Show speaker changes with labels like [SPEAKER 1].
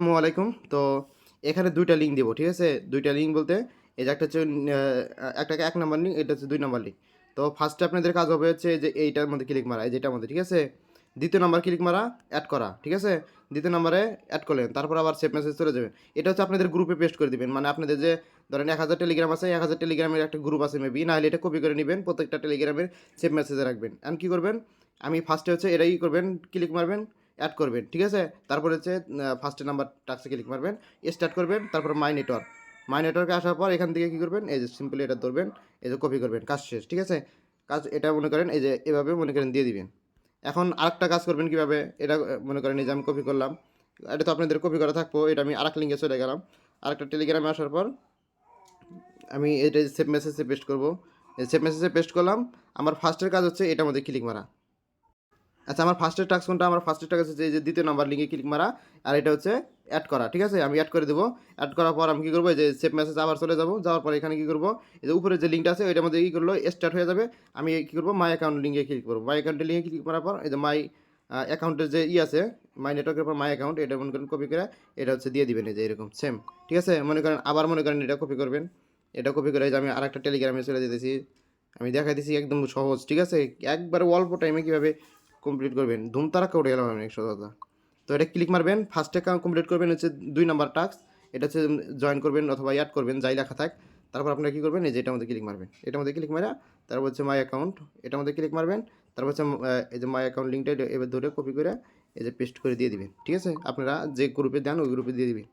[SPEAKER 1] আসসালামু আলাইকুম। তো এখানে ২ টা লিঙ্ক দিব। ঠিক আছে? ২ টা লিঙ্ক বলতে এই যে একটা হচ্ছে একটাকে ১ নাম্বার লিঙ্ক, এটা হচ্ছে ২ নাম্বার লিঙ্ক। তো ফার্স্টে আপনাদের কাজ হবে হচ্ছে যে এইটার মধ্যে ক্লিক মারা, এই যেটার মধ্যে, ঠিক আছে? ২য় নাম্বার ক্লিক মারা, এড করা। ঠিক আছে? ২য় নাম্বারে এড করলেন। তারপর আবার সেভ মেসেজ চলে যাবেন। এটা হচ্ছে আপনাদের গ্রুপে পেস্ট করে দিবেন। মানে আপনাদের যে ধরেন ১,০০০ টেলিগ্রাম আছে, ১,০০০ টেলিগ্রামের একটা গ্রুপ আছে মেবি। না হলে এটা কপি করে নিবেন। প্রত্যেকটা টেলিগ্রামের সেভ মেসেজে রাখবেন। এখন কি করবেন? আমি ফার্স্টে হচ্ছে এটাই করবেন, ক্লিক মারবেন, অ্যাড করবেন। ঠিক আছে? তারপরে হচ্ছে ফার্স্টে নাম্বার টাস্কে ক্লিক মারবেন, স্টার্ট করবেন, তারপর মাই নেটওয়ার্ক। মাই নেটওয়ার্কে আসার পর এখান থেকে কী করবেন? এই যে সিম্পলি এটা ধরবেন, এই যে কপি করবেন, কাজ শেষ। ঠিক আছে? কাজ এটা মনে করেন এই যে এভাবে মনে করেন দিয়ে দিবেন। এখন আরেকটা কাজ করবেন কীভাবে? এটা মনে করেন এই যে আমি কপি করলাম। এটা তো আপনাদের কপি করা থাকবো। এটা আমি আরেক লিঙ্কে চলে গেলাম। আরেকটা টেলিগ্রামে আসার পর আমি এটা সেভ মেসেজে পেস্ট করব। সেভ মেসেজে পেস্ট করলাম। আমার ফার্স্টের কাজ হচ্ছে এটার মধ্যে ক্লিক মারা। আচ্ছা, আমার ফার্স্টের টাস্ক কোনটা? আমার ফার্স্টের টাস্ক হচ্ছে এই যে ২য় নাম্বার লিঙ্কে ক্লিক মারা, আর এটা হচ্ছে এড করা। ঠিক আছে? আমি এড করে দেবো। এড করার পর আমি কী করবো? এই যে সেভ মেসেজ আবার চলে যাবো। যাওয়ার পর এখানে কী করবো? এই যে উপরে যে লিঙ্কটা আছে ওইটার মধ্যে কী করলো? স্টার্ট হয়ে যাবে। আমি কী করবো? মাই অ্যাকাউন্ট লিঙ্কে ক্লিক করবো। মাই অ্যাকাউন্টের লিঙ্কে ক্লিক করার পর এই যে মাই অ্যাকাউন্টের যে আছে, মাই নেটওয়ার্কের পর মাই অ্যাকাউন্ট, এটা মনে করেন কপি করে এটা হচ্ছে দিয়ে দিবেন এই যে এরকম সেম। ঠিক আছে? মনে করেন আবার মনে করেন এটা কপি করবেন। এটা কপি করে এই যে আমি আরেকটা টেলিগ্রামে চলে যেতেছি। আমি দেখাই দিছি একদম সহজ। ঠিক আছে? একবারে অল্প টাইমে কীভাবে কমপ্লিট করবেন, ধুমতারাক্কা উঠে গেলাম আমি ১০০ কথা। তো এটা ক্লিক মারবেন, ফার্স্টে কমপ্লিট করবেন হচ্ছে ২ নাম্বার টাস্ক। এটা হচ্ছে জয়েন করবেন অথবা অ্যাড করবেন, যাই লেখা থাক। তারপর আপনারা কী করবেন? এই যে এটার মধ্যে ক্লিক মারবেন। এটার মধ্যে ক্লিক মারা, তারপর হচ্ছে মাই অ্যাকাউন্ট, এটার মধ্যে ক্লিক মারবেন। তারপর হচ্ছে এই যে মাই অ্যাকাউন্ট লিঙ্কটা এবার ধরে কপি করে এই যে পেস্ট করে দিয়ে দিবেন। ঠিক আছে? আপনারা যে গ্রুপে দেন ওই গ্রুপে দিয়ে দিবেন।